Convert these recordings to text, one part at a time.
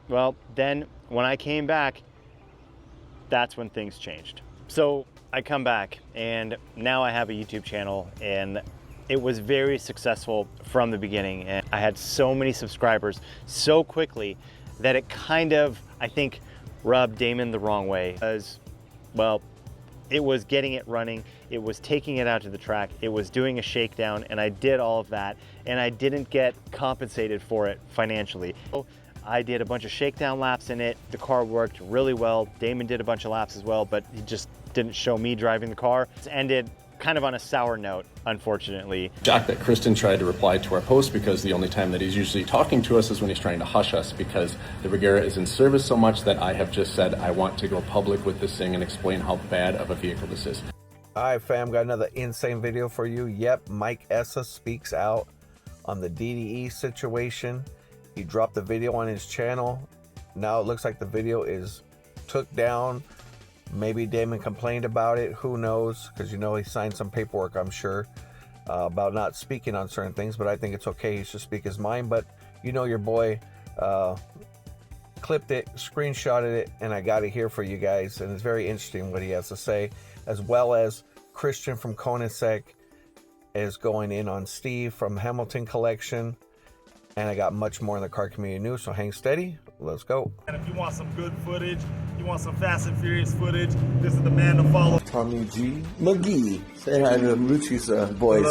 well, then when I came back, that's when things changed. So I come back and now I have a YouTube channel, and it was very successful from the beginning. And I had so many subscribers so quickly that it kind of, I think, rubbed Damon the wrong way. Because, well, it was getting it running, it was taking it out to the track, it was doing a shakedown, and I did all of that, and I didn't get compensated for it financially. So I did a bunch of shakedown laps in it. The car worked really well. Damon did a bunch of laps as well, but he just didn't show me driving the car. It ended kind of on a sour note, unfortunately. Shocked that Kristen tried to reply to our post, because the only time that he's usually talking to us is when he's trying to hush us, because the Regera is in service so much that I have just said I want to go public with this thing and explain how bad of a vehicle this is. Alright fam, got another insane video for you. Yep, Mike Essa speaks out on the DDE situation. He dropped the video on his channel. Now it looks like the video is took down. Maybe Damon complained about it, who knows, because you know he signed some paperwork, I'm sure, about not speaking on certain things, but I think it's okay, he should speak his mind. But you know, your boy clipped it, screenshotted it, and I got it here for you guys, and it's very interesting what he has to say, as well as Christian from Koenigsegg is going in on Steve from Hamilton Collection, and I got much more in the car community news, so hang steady, let's go. And if you want some good footage, you want some Fast and Furious footage, this is the man to follow. Tommy G. McGee. Say hi to Lucci's boys.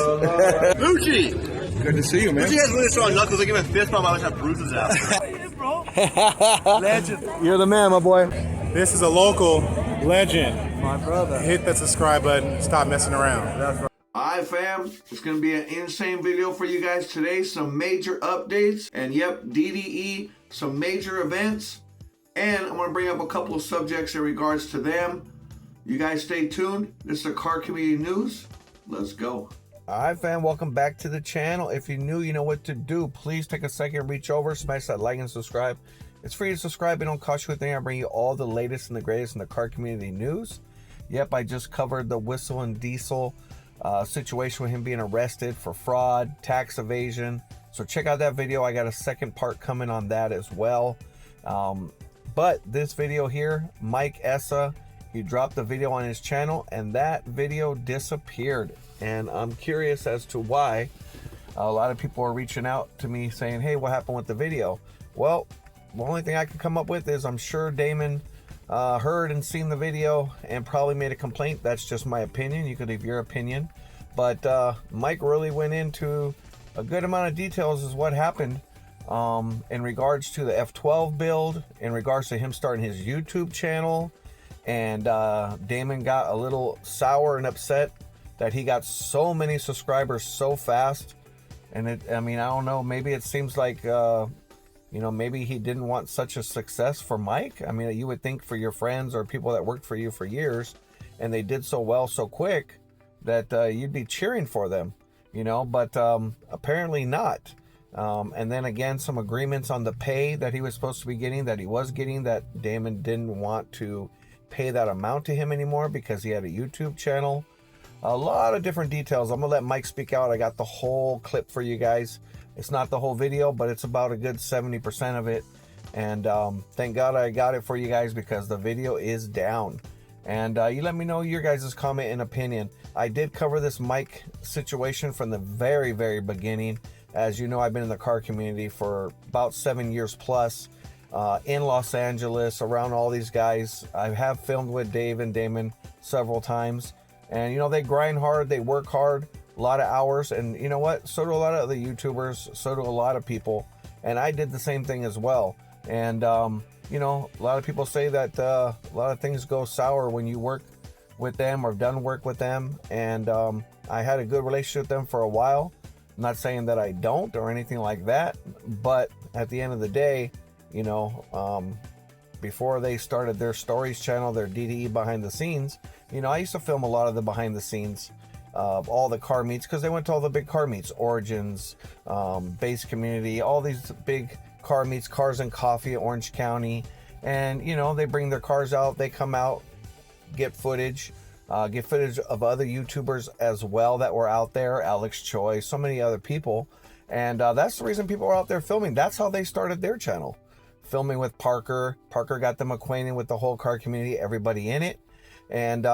Lucci! Good to see you, man. Lucci has really strong knuckles. They give him a fist bump. I wish I bruises out. Hey, bro. Legend. You're the man, my boy. This is a local legend. My brother. Hit that subscribe button. Stop messing around. That's right. Alright fam, it's going to be an insane video for you guys today. Some major updates, and yep, DDE, some major events, and I'm going to bring up a couple of subjects in regards to them. You guys stay tuned. This is car community news. Let's go. Alright fam, welcome back to the channel. If you're new, you know what to do. Please take a second, reach over, smash that like and subscribe. It's free to subscribe. It don't cost you a thing. I bring you all the latest and the greatest in the car community news. Yep, I just covered the Whistle and Diesel situation with him being arrested for fraud, tax evasion. So check out that video. I got a second part coming on that as well. But this video here, Mike Essa, he dropped the video on his channel and that video disappeared. And I'm curious as to why. A lot of people are reaching out to me saying, hey, what happened with the video? Well, the only thing I can come up with is I'm sure Damon heard and seen the video and probably made a complaint. That's just my opinion. You could leave your opinion. But Mike really went into a good amount of details as what happened in regards to the F12 build, in regards to him starting his YouTube channel. And Damon got a little sour and upset that he got so many subscribers so fast. And I mean, I don't know, maybe it seems like you know, maybe he didn't want such a success for Mike. I mean, you would think for your friends or people that worked for you for years and they did so well so quick that you'd be cheering for them, you know, but apparently not. And then again, some agreements on the pay that he was supposed to be getting, that he was getting, that Damon didn't want to pay that amount to him anymore because he had a YouTube channel. A lot of different details. I'm gonna let Mike speak out. I got the whole clip for you guys. It's not the whole video, but it's about a good 70% of it. And thank God I got it for you guys because the video is down. And you let me know your guys' comment and opinion. I did cover this Mike situation from the very, very beginning. As you know, I've been in the car community for about 7 years plus in Los Angeles, around all these guys. I have filmed with Dave and Damon several times. And, you know, they grind hard, they work hard. A lot of hours, and you know what, so do a lot of other YouTubers, so do a lot of people, and I did the same thing as well. And you know, a lot of people say that a lot of things go sour when you work with them or done work with them. And I had a good relationship with them for a while. I'm not saying that I don't or anything like that, but at the end of the day, you know, before they started their stories channel, their DDE behind the scenes, you know, I used to film a lot of the behind the scenes of all the car meets, because they went to all the big car meets, Origins, Base Community, all these big car meets, Cars and Coffee, Orange County. And, you know, they bring their cars out, they come out, get footage of other YouTubers as well that were out there, Alex Choi, so many other people. And that's the reason people were out there filming. That's how they started their channel, filming with Parker. Parker got them acquainted with the whole car community, everybody in it. And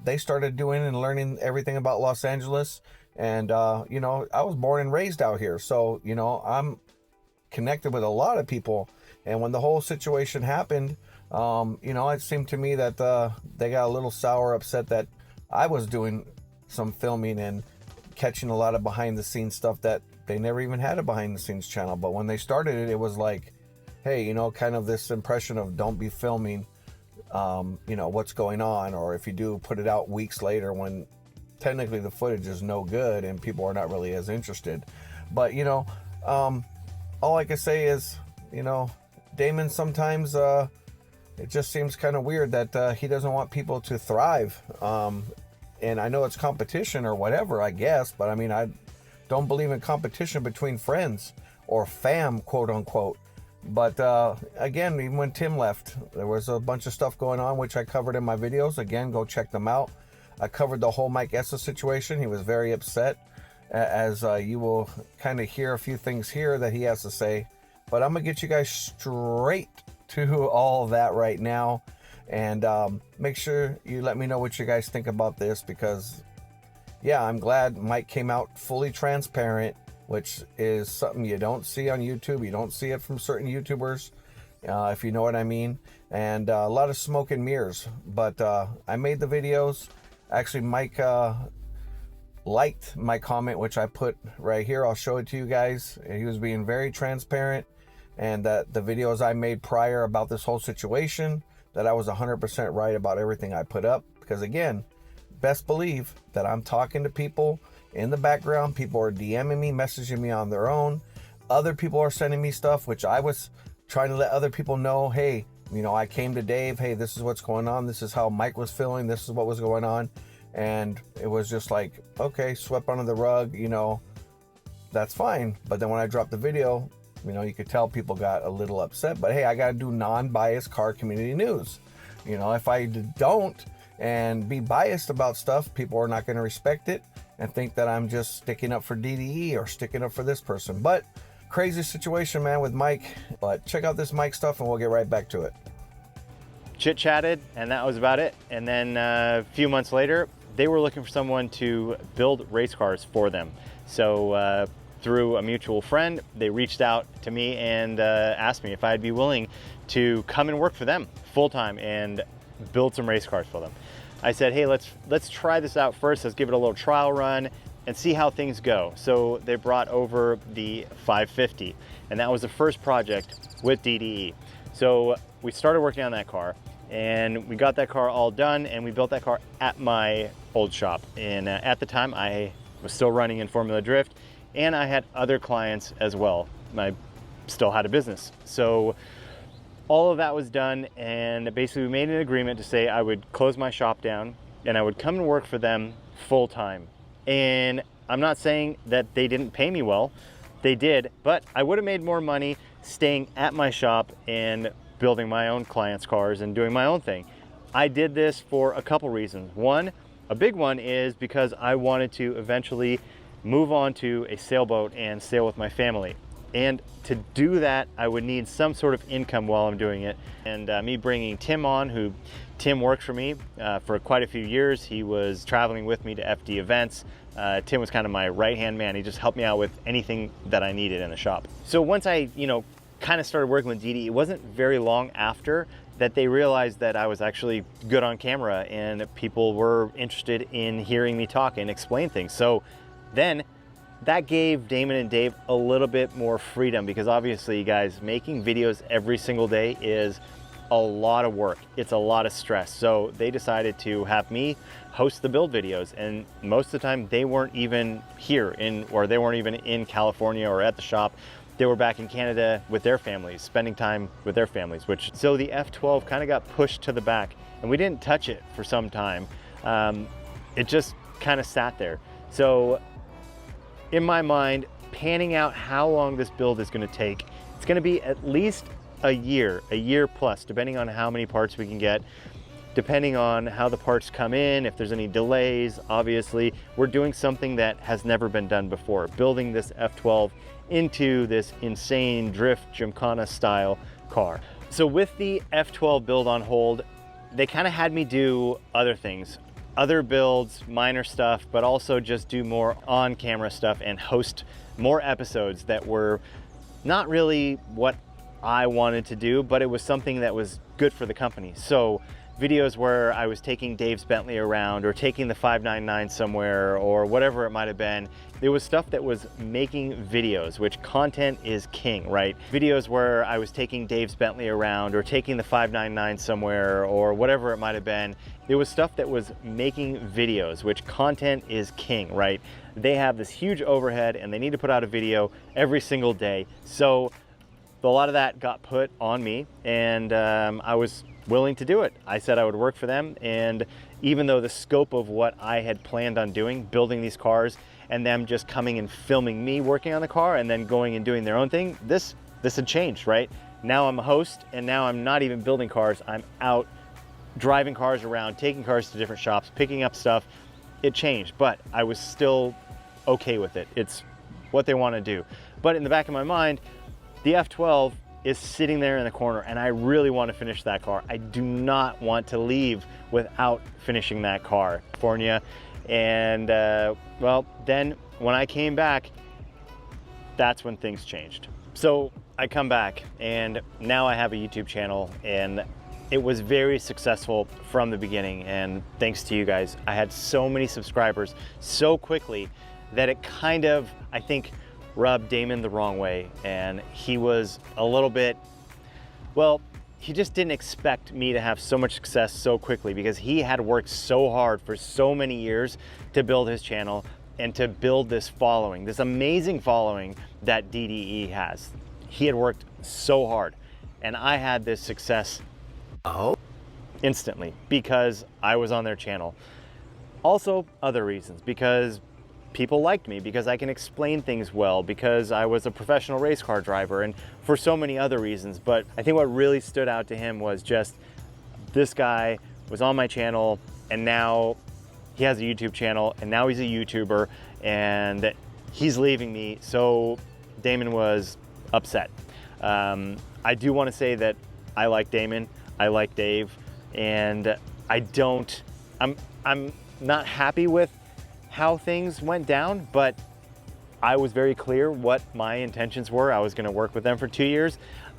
they started doing and learning everything about Los Angeles. And, you know, I was born and raised out here. So, you know, I'm connected with a lot of people. And when the whole situation happened, you know, it seemed to me that they got a little sour, upset that I was doing some filming and catching a lot of behind the scenes stuff that they never even had a behind the scenes channel. But when they started it, it was like, hey, you know, kind of this impression of don't be filming, you know, what's going on. Or if you do, put it out weeks later when technically the footage is no good and people are not really as interested. But, you know, all I can say is, you know, Damon sometimes, it just seems kind of weird that he doesn't want people to thrive. And I know it's competition or whatever, I guess, but I mean, I don't believe in competition between friends or fam, quote unquote. But again, even when Tim left, there was a bunch of stuff going on, which I covered in my videos. Again, go check them out. I covered the whole Mike Essa situation. He was very upset, as you will kind of hear a few things here that he has to say. But I'm going to get you guys straight to all that right now. And make sure you let me know what you guys think about this, because, yeah, I'm glad Mike came out fully transparent, which is something you don't see on YouTube. You don't see it from certain YouTubers, if you know what I mean. And a lot of smoke and mirrors. But I made the videos. Actually, Mike liked my comment, which I put right here. I'll show it to you guys. He was being very transparent. And that the videos I made prior about this whole situation, that I was 100% right about everything I put up. Because again, best believe that I'm talking to people in the background. People are DMing me, messaging me on their own. Other people are sending me stuff, which I was trying to let other people know, hey, you know, I came to Dave, hey, this is what's going on. This is how Mike was feeling. This is what was going on. And it was just like, okay, swept under the rug, you know, that's fine. But then when I dropped the video, you know, you could tell people got a little upset. But hey, I got to do non-biased car community news. You know, if I don't and be biased about stuff, people are not going to respect it and think that I'm just sticking up for DDE or sticking up for this person. But crazy situation, man, with Mike. But check out this Mike stuff and we'll get right back to it. Chit-chatted, and that was about it. And then a few months later, they were looking for someone to build race cars for them. So through a mutual friend, they reached out to me and asked me if I'd be willing to come and work for them full-time and build some race cars for them. I said, hey, let's try this out first. Let's give it a little trial run and see how things go. So they brought over the 550, and that was the first project with DDE. So we started working on that car, and we got that car all done, and we built that car at my old shop. And at the time, I was still running in Formula Drift, and I had other clients as well. I still had a business. So all of that was done, and basically we made an agreement to say I would close my shop down and I would come and work for them full time. And I'm not saying that they didn't pay me well, they did, but I would have made more money staying at my shop and building my own clients' cars and doing my own thing. I did this for a couple reasons. One, a big one, is because I wanted to eventually move on to a sailboat and sail with my family. And to do that, I would need some sort of income while I'm doing it. And me bringing Tim on, Tim worked for me for quite a few years. He was traveling with me to FD events. Tim was kind of my right-hand man. He just helped me out with anything that I needed in the shop. So once I, kind of started working with DD, it wasn't very long after that they realized that I was actually good on camera and people were interested in hearing me talk and explain things. So then that gave Damon and Dave a little bit more freedom, because obviously, guys, making videos every single day is a lot of work. It's a lot of stress. So they decided to have me host the build videos, and most of the time they weren't even here or they weren't even in California or at the shop. They were back in Canada with their families, spending time with their families, so the F12 kind of got pushed to the back, and we didn't touch it for some time. It just kind of sat there. So in my mind, panning out how long this build is going to take, it's going to be at least a year plus, depending on how many parts we can get, depending on how the parts come in, if there's any delays. Obviously, we're doing something that has never been done before, building this F12 into this insane drift Gymkhana style car. So with the F12 build on hold, they kind of had me do other things, other builds, minor stuff, but also just do more on-camera stuff and host more episodes that were not really what I wanted to do, but it was something that was good for the company. So videos where I was taking Dave's Bentley around or taking the 599 somewhere or whatever it might have been. It was stuff that was making videos, which content is king, right? Videos where I was taking Dave's Bentley around or taking the 599 somewhere or whatever it might have been. It was stuff that was making videos, which content is king, right? They have this huge overhead and they need to put out a video every single day. So a lot of that got put on me, and I was willing to do it. I said I would work for them, and even though the scope of what I had planned on doing, building these cars, and them just coming and filming me working on the car and then going and doing their own thing, this had changed, right? Now I'm a host, and now I'm not even building cars. I'm out driving cars around, taking cars to different shops, picking up stuff. It changed, but I was still okay with it. It's what they want to do. But in the back of my mind, the F12 is sitting there in the corner, and I really want to finish that car. I do not want to leave without finishing that car, California. And well, then when I came back, that's when things changed. So I come back, and now I have a YouTube channel, and it was very successful from the beginning. And thanks to you guys, I had so many subscribers so quickly that it kind of, I think, rubbed Damon the wrong way, and he was a little bit, well, he just didn't expect me to have so much success so quickly, because he had worked so hard for so many years to build his channel and to build this following, this amazing following that DDE has. He had worked so hard, and I had this success instantly because I was on their channel. Also, other reasons, because people liked me, because I can explain things well, because I was a professional race car driver, and for so many other reasons. But I think what really stood out to him was just, this guy was on my channel, and now he has a YouTube channel, and now he's a YouTuber, and he's leaving me. So Damon was upset. I do want to say that I like Damon, I like Dave, and I'm not happy with how things went down, but I was very clear what my intentions were. I was going to work with them for 2 years.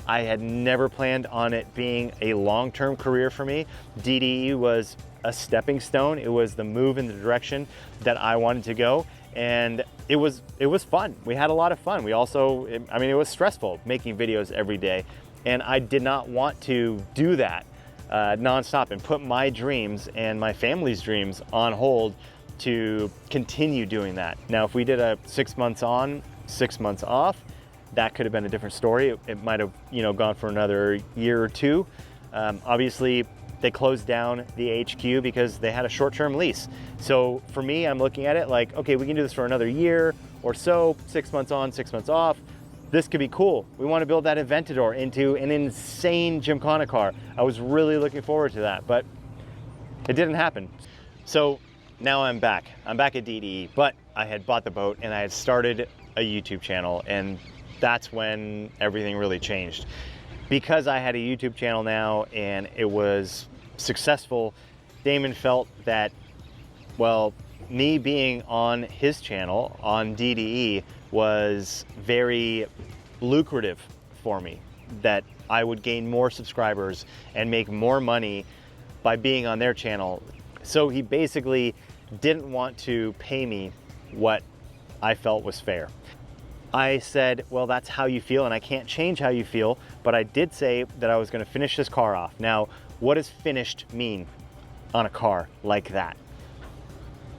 I had never planned on it being a long-term career for me. DDE was a stepping stone. It was the move in the direction that I wanted to go, and it was fun. We had a lot of fun. We also, I mean, it was stressful making videos every day, and I did not want to do that nonstop and put my dreams and my family's dreams on hold to continue doing that. Now, if we did a 6 months on, 6 months off, that could have been a different story. It might have, gone for another year or two. Obviously, they closed down the HQ because they had a short-term lease. So for me, I'm looking at it like, okay, we can do this for another year or so, 6 months on, 6 months off. This could be cool. We want to build that Aventador into an insane Gymkhana car. I was really looking forward to that, but it didn't happen. So now I'm back at DDE, but I had bought the boat and I had started a YouTube channel, and that's when everything really changed. Because I had a YouTube channel now and it was successful, Damon felt that, well, me being on his channel, on DDE, was very lucrative for me, that I would gain more subscribers and make more money by being on their channel. So he basically didn't want to pay me what I felt was fair. I said, well, that's how you feel, and I can't change how you feel, but I did say that I was going to finish this car off. Now, what does finished mean on a car like that?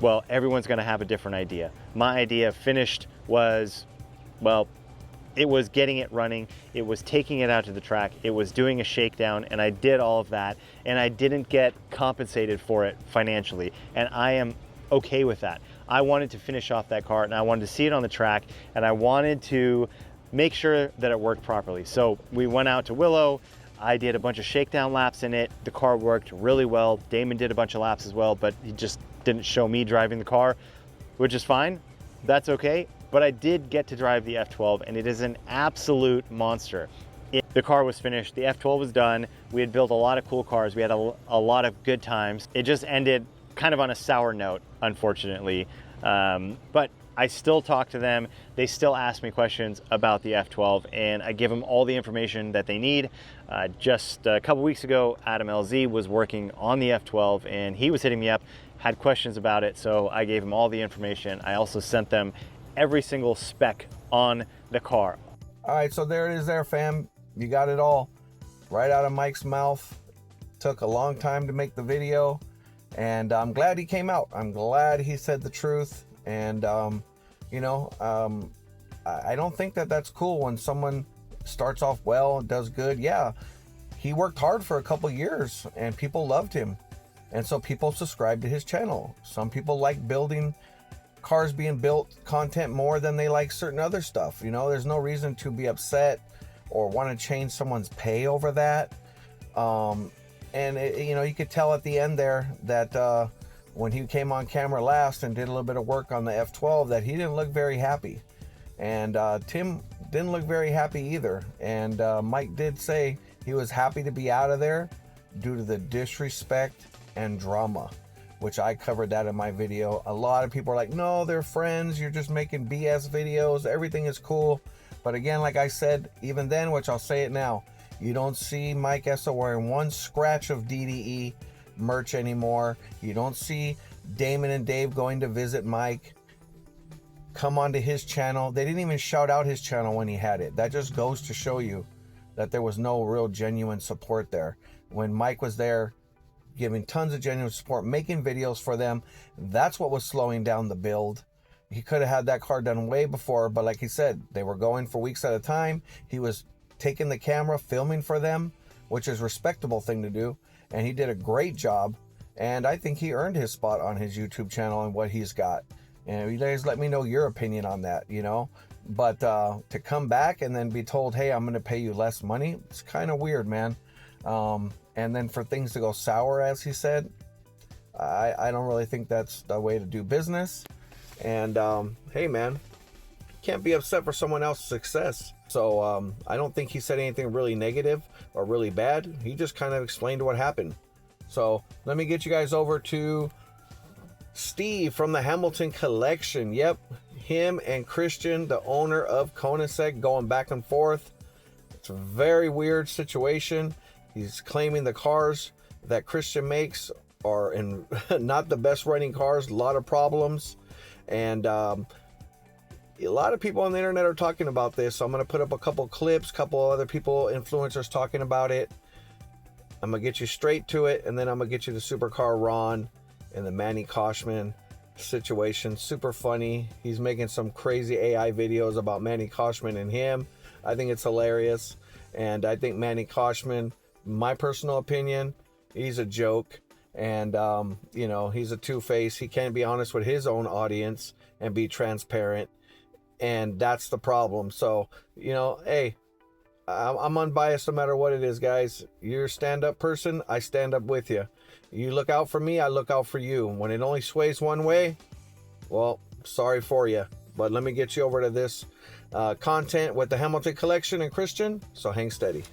Well, everyone's going to have a different idea. My idea of finished was, well, it was getting it running, it was taking it out to the track, it was doing a shakedown, and I did all of that, and I didn't get compensated for it financially, and I am okay with that. I wanted to finish off that car, and I wanted to see it on the track, and I wanted to make sure that it worked properly. So we went out to Willow, I did a bunch of shakedown laps in it, the car worked really well, Damon did a bunch of laps as well, but he just didn't show me driving the car, which is fine, that's okay. But I did get to drive the F12, and it is an absolute monster. The car was finished, the F12 was done, we had built a lot of cool cars, we had a lot of good times. It just ended kind of on a sour note, unfortunately. But I still talk to them, they still ask me questions about the F12, and I give them all the information that they need. Just a couple weeks ago, Adam LZ was working on the F12 and he was hitting me up, had questions about it, so I gave him all the information. I also sent them every single spec on the car. All right, so there it is there, fam. You got it all right out of Mike's mouth. Took a long time to make the video, and I'm glad he came out. I'm glad he said the truth. And you know, I don't think that that's cool when someone starts off well and does good. Yeah, he worked hard for a couple years and people loved him, and so people subscribe to his channel. Some people like building cars being built content more than they like certain other stuff. You know, there's no reason to be upset or want to change someone's pay over that. And you know, you could tell at the end there that when he came on camera last and did a little bit of work on the F12, that he didn't look very happy. And Tim didn't look very happy either. And Mike did say he was happy to be out of there due to the disrespect and drama, which I covered that in my video. A lot of people are like, no, they're friends, you're just making BS videos, everything is cool. But again, like I said, even then, which I'll say it now, you don't see Mike Essa wearing one scratch of DDE merch anymore. You don't see Damon and Dave going to visit Mike, come onto his channel. They didn't even shout out his channel when he had it. That just goes to show you that there was no real genuine support there. When Mike was there giving tons of genuine support, making videos for them, that's what was slowing down the build. He could have had that car done way before, but like he said, they were going for weeks at a time. He was taking the camera, filming for them, which is a respectable thing to do. And he did a great job. And I think he earned his spot on his YouTube channel and what he's got. And you guys let me know your opinion on that, you know. But to come back and then be told, hey, I'm going to pay you less money, it's kind of weird, man. And then for things to go sour, as he said, I don't really think that's the way to do business. And hey, man, can't be upset for someone else's success. So I don't think he said anything really negative or really bad. He just kind of explained what happened. So let me get you guys over to Steve from the Hamilton Collection. Yep, him and Christian, the owner of Koenigsegg, going back and forth. It's a very weird situation. He's claiming the cars that Christian makes are in not the best running cars, a lot of problems. And a lot of people on the internet are talking about this. So I'm going to put up a couple clips, couple other people, influencers talking about it. I'm going to get you straight to it. And then I'm going to get you the Supercar Ron and the Manny Koshman situation. Super funny. He's making some crazy AI videos about Manny Koshman and him. I think it's hilarious. And I think Manny Koshman, my personal opinion, he's a joke. And, you know, he's a two-face. He can't be honest with his own audience and be transparent. And that's the problem. So, you know, hey, I'm unbiased no matter what it is, guys. You're a stand-up person, I stand up with you. You look out for me, I look out for you. When it only sways one way, well, sorry for you. But let me get you over to this content with the Hamilton Collection and Christian. So hang steady.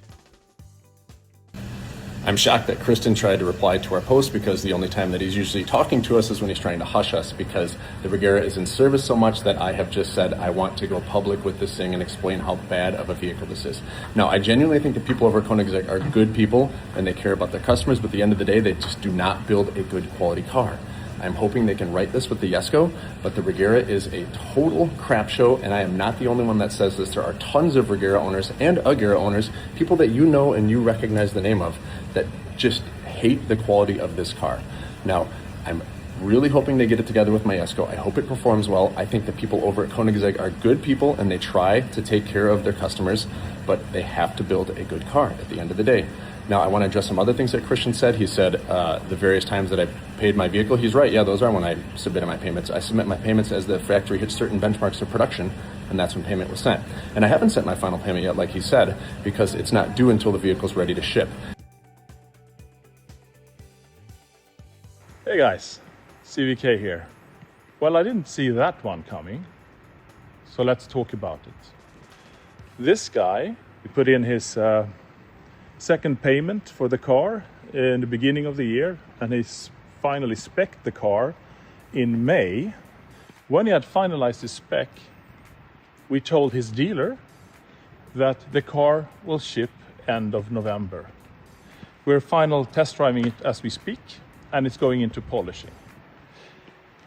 I'm shocked that Kristen tried to reply to our post, because the only time that he's usually talking to us is when he's trying to hush us, because the Regera is in service so much that I have just said I want to go public with this thing and explain how bad of a vehicle this is. Now, I genuinely think the people over at Koenigsegg are good people and they care about their customers, but at the end of the day, they just do not build a good quality car. I'm hoping they can write this with the Jesko, but the Regera is a total crap show, and I am not the only one that says this. There are tons of Regera owners and Agera owners, people that you know and you recognize the name of, that just hate the quality of this car. Now, I'm really hoping they get it together with my Jesko. I hope it performs well. I think the people over at Koenigsegg are good people and they try to take care of their customers, but they have to build a good car at the end of the day. Now, I want to address some other things that Christian said. He said the various times that I paid my vehicle. He's right. Yeah, those are when I submitted my payments. I submit my payments as the factory hits certain benchmarks of production, and that's when payment was sent. And I haven't sent my final payment yet, like he said, because it's not due until the vehicle's ready to ship. Hey guys, CVK here. Well, I didn't see that one coming, so let's talk about it. This guy He put in his second payment for the car in the beginning of the year, and he's finally spec'd the car in May. When he had finalized his spec, we told his dealer that the car will ship end of November. We're final test driving it as we speak, and it's going into polishing.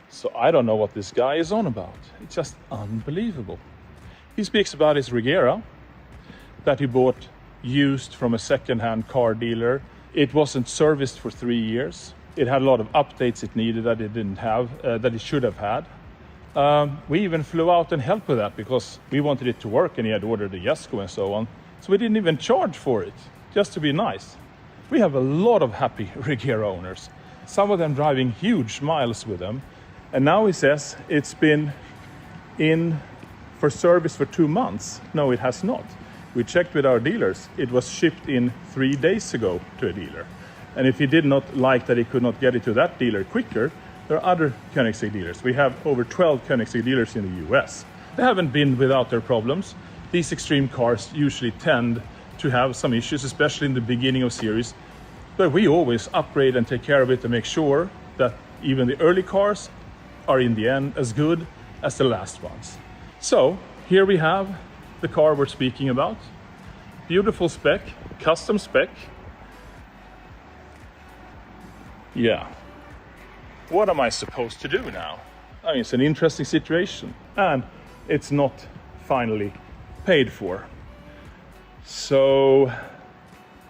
So I don't know what this guy is on about. It's just unbelievable. He speaks about his Regera that he bought used from a second-hand car dealer. It wasn't serviced for 3 years. It had a lot of updates it needed that it didn't have, that it should have had. We even flew out and helped with that because we wanted it to work, and he had ordered a Jesko and so on. So we didn't even charge for it, just to be nice. We have a lot of happy Regera owners, some of them driving huge miles with them. And now he says it's been in for service for 2 months. No, it has not. We checked with our dealers. It was shipped in 3 days ago to a dealer. And if he did not like that he could not get it to that dealer quicker, there are other Koenigsegg dealers. We have over 12 Koenigsegg dealers in the US. They haven't been without their problems. These extreme cars usually tend to have some issues, especially in the beginning of series. But we always upgrade and take care of it to make sure that even the early cars are in the end as good as the last ones. So here we have the car we're speaking about. Beautiful spec, custom spec. Yeah. What am I supposed to do now? I mean, it's an interesting situation, and it's not finally paid for. So,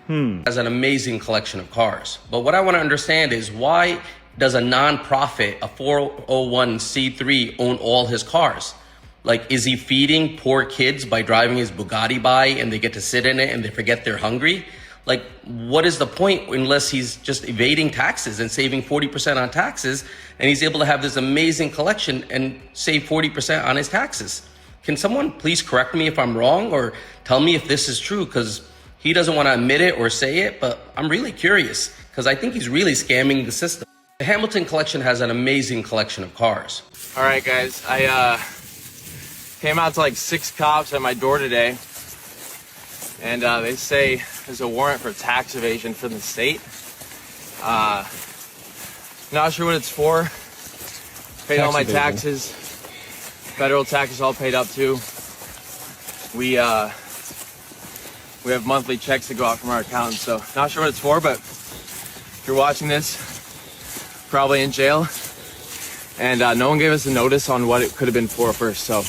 Has an amazing collection of cars. But what I want to understand is, why does a non-profit, a 401c3, own all his cars? Like, is he feeding poor kids by driving his Bugatti by and they get to sit in it and they forget they're hungry? Like, what is the point unless he's just evading taxes and saving 40% on taxes, and he's able to have this amazing collection and save 40% on his taxes? Can someone please correct me if I'm wrong, or tell me if this is true? Because he doesn't want to admit it or say it, but I'm really curious because I think he's really scamming the system. The Hamilton collection has an amazing collection of cars. All right, guys, I came out to like 6 cops at my door today, and they say there's a warrant for tax evasion from the state. Not sure what it's for. Paid all my taxes. Federal taxes all paid up too. We have monthly checks to go out from our accountant, so not sure what it's for, but if you're watching this, probably in jail. And no one gave us a notice on what it could have been for first, so.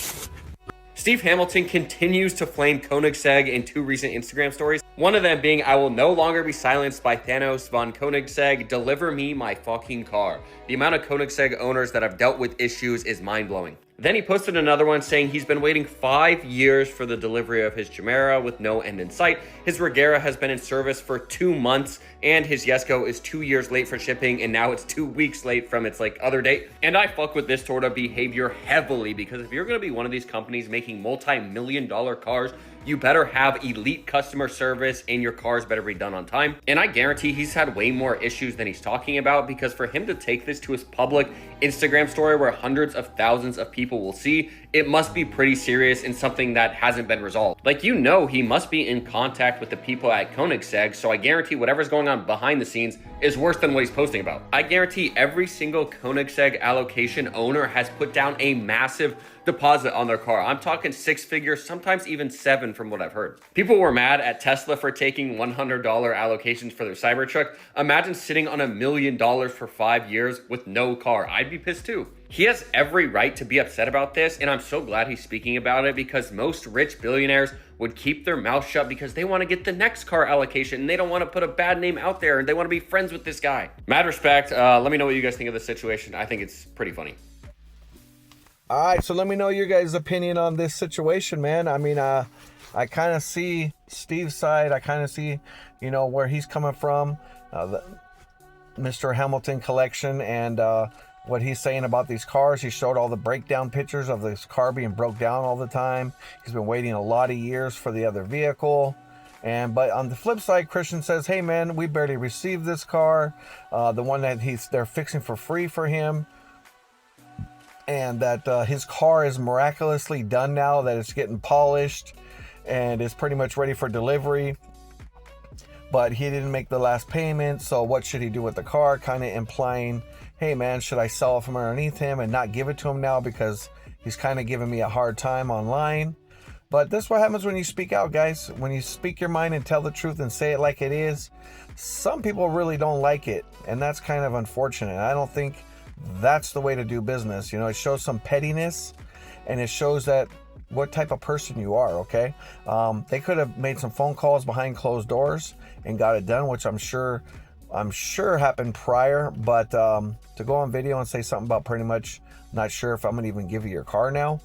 Steve Hamilton continues to flame Koenigsegg in 2 recent Instagram stories. One of them being, "I will no longer be silenced by Thanos von Koenigsegg. Deliver me my fucking car." The amount of Koenigsegg owners that have dealt with issues is mind-blowing. Then he posted another one saying he's been waiting 5 years for the delivery of his Chimera with no end in sight. His Regera has been in service for 2 months, and his Jesko is 2 years late for shipping, and now it's 2 weeks late from its other date. And I fuck with this sort of behavior heavily, because if you're gonna be one of these companies making multi-million-dollar cars, you better have elite customer service and your cars better be done on time. And I guarantee he's had way more issues than he's talking about, because for him to take this to his public Instagram story where hundreds of thousands of people will see, it must be pretty serious and something that hasn't been resolved. He must be in contact with the people at Koenigsegg, so I guarantee whatever's going on behind the scenes is worse than what he's posting about. I guarantee every single Koenigsegg allocation owner has put down a massive deposit on their car. I'm talking 6 figures, sometimes even 7 from what I've heard. People were mad at Tesla for taking $100 allocations for their Cybertruck. Imagine sitting on $1 million for 5 years with no car. I'd be pissed too. He has every right to be upset about this, and I'm so glad he's speaking about it, because most rich billionaires would keep their mouth shut because they want to get the next car allocation and they don't want to put a bad name out there and they want to be friends with this guy. Mad respect. Let me know what you guys think of this situation. I think it's pretty funny. All right, so let me know your guys' opinion on this situation, man. I mean, I kind of see Steve's side. I kind of see, where he's coming from, Mr. Hamilton collection, and what he's saying about these cars. He showed all the breakdown pictures of this car being broke down all the time. He's been waiting a lot of years for the other vehicle. But on the flip side, Christian says, hey man, we barely received this car. The one that they're fixing for free for him. And that his car is miraculously done now, that it's getting polished. and is pretty much ready for delivery, but he didn't make the last payment. So what should he do with the car? Kind of implying, hey man, should I sell it from underneath him and not give it to him now because he's kind of giving me a hard time online. But this is what happens when you speak out, guys. When you speak your mind and tell the truth and say it like it is, some people really don't like it, and that's kind of unfortunate. I don't think that's the way to do business. You know, it shows some pettiness, and it shows that what type of person you are, okay? They could have made some phone calls behind closed doors and got it done, which I'm sure happened prior, but to go on video and say something about pretty much not sure if I'm gonna even give you your car now,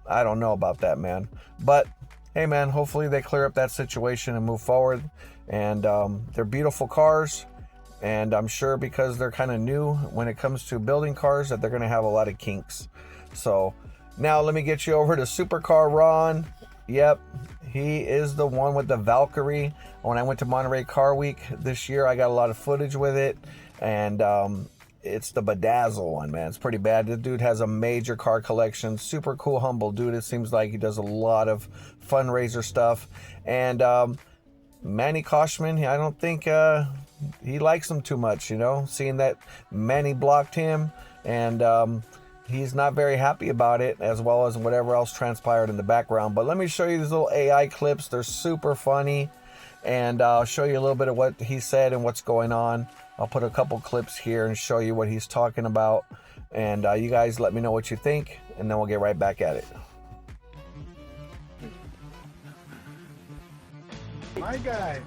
I don't know about that, man. But hey man, hopefully they clear up that situation and move forward. And they're beautiful cars, and I'm sure because they're kind of new when it comes to building cars that they're gonna have a lot of kinks. So now let me get you over to Supercar Ron. Yep, he is the one with the Valkyrie. When I went to Monterey Car Week this year, I got a lot of footage with it, and it's the bedazzle one, man. It's pretty bad. The dude has a major car collection. Super cool, humble dude. It seems like he does a lot of fundraiser stuff. And Manny Koshman, I don't think he likes him too much, you know, seeing that Manny blocked him, and he's not very happy about it, as well as whatever else transpired in the background. But let me show you these little AI clips. They're super funny, and I'll show you a little bit of what he said and what's going on. I'll put a couple clips here and show you what he's talking about, and you guys let me know what you think, and then we'll get right back at it. My guy.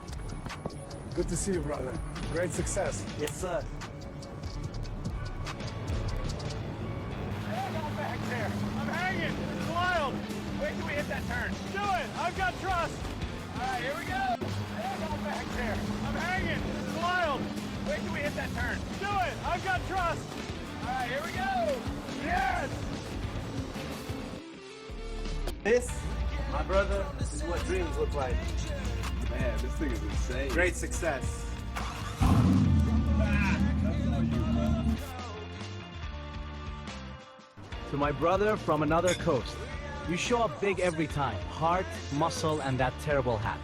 Good to see you, brother. Great success. Yes, sir. Back there. I'm hanging. It's wild. Wait till we hit that turn. Do it. I've got trust. All right, here we go. Hang on back there. I'm hanging. It's wild. Wait till we hit that turn. Do it. I've got trust. All right, here we go. Yes. This, my brother, this is what dreams look like. Man, this thing is insane. Great success. To my brother from another coast, you show up big every time. Heart, muscle, and that terrible hat.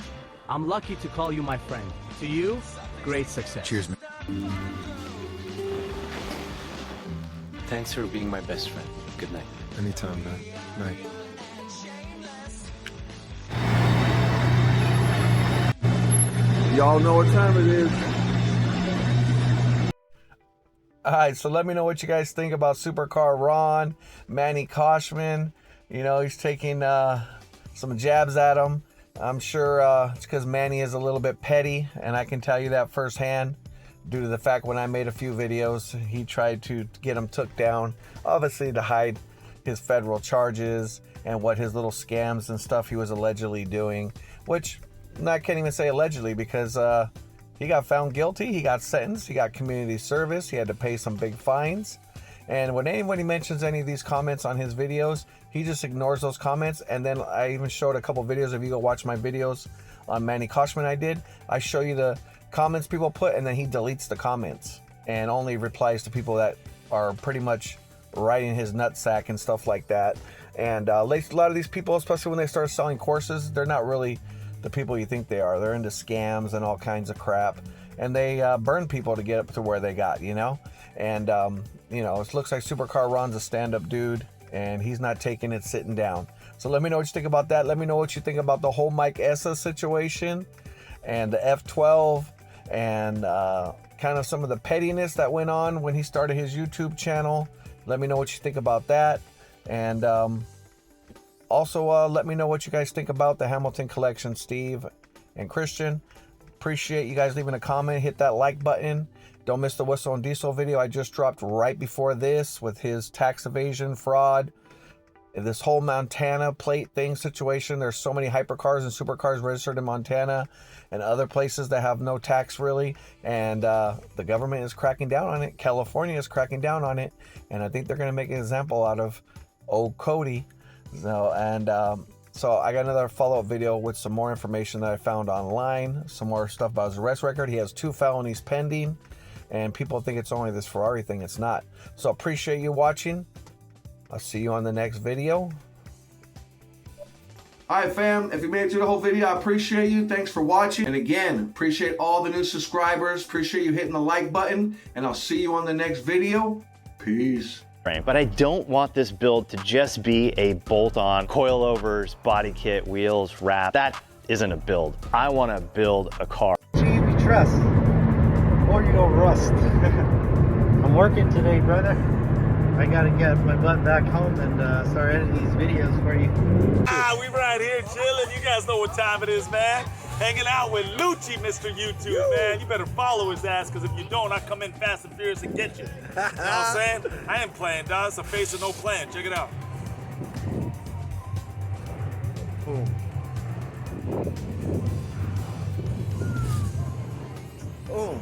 I'm lucky to call you my friend. To you, great success. Cheers, man. Thanks for being my best friend. Good night. Anytime, man. Night. Y'all know what time it is. All right, so let me know what you guys think about Supercar Ron, Manny Koshman. You know, he's taking some jabs at him. I'm sure it's because Manny is a little bit petty, and I can tell you that firsthand due to the fact when I made a few videos, he tried to get him took down, obviously to hide his federal charges and what his little scams and stuff he was allegedly doing, which I can't even say allegedly because he got found guilty, he got sentenced, he got community service, he had to pay some big fines. And when anybody mentions any of these comments on his videos, he just ignores those comments. And then I even showed a couple videos. If you go watch my videos on Manny Koshman I show you the comments people put, and then he deletes the comments and only replies to people that are pretty much right in his nutsack and stuff like that. And a lot of these people, especially when they start selling courses, they're not really the people you think they are. They're into scams and all kinds of crap, and they burn people to get up to where they got, you know. And you know, it looks like Supercar Ron's a stand-up dude, and he's not taking it sitting down. So let me know what you think about that. Let me know what you think about the whole Mike Essa situation and the F12 and kind of some of the pettiness that went on when he started his YouTube channel. Let me know what you think about that. And also let me know what you guys think about the Hamilton collection, Steve and Christian. Appreciate you guys leaving a comment. Hit that like button. Don't miss the Whistle and Diesel video I just dropped right before this with his tax evasion fraud. This whole Montana plate thing situation. There's so many hypercars and supercars registered in Montana and other places that have no tax really. And the government is cracking down on it. California is cracking down on it. And I think they're going to make an example out of old Cody. So, and so I got another follow-up video with some more information that I found online. Some more stuff about his arrest record. He has 2 felonies pending. And people think it's only this Ferrari thing. It's not. So appreciate you watching. I'll see you on the next video. All right, fam, if you made it through the whole video, I appreciate you. Thanks for watching. And again, appreciate all the new subscribers. Appreciate you hitting the like button. And I'll see you on the next video. Peace. But I don't want this build to just be a bolt-on coilovers, body kit, wheels, wrap. That isn't a build. I want to build a car. You trust, or you don't rust. I'm working today, brother. I gotta get my butt back home and start editing these videos for you. We right here chilling. You guys know what time it is, man. Hanging out with Lucci, Mr. YouTube, man. You better follow his ass, because if you don't, I come in fast and furious and get you. You know what I'm saying? I ain't playing, dog. It's a face of no plan. Check it out. Boom. Boom.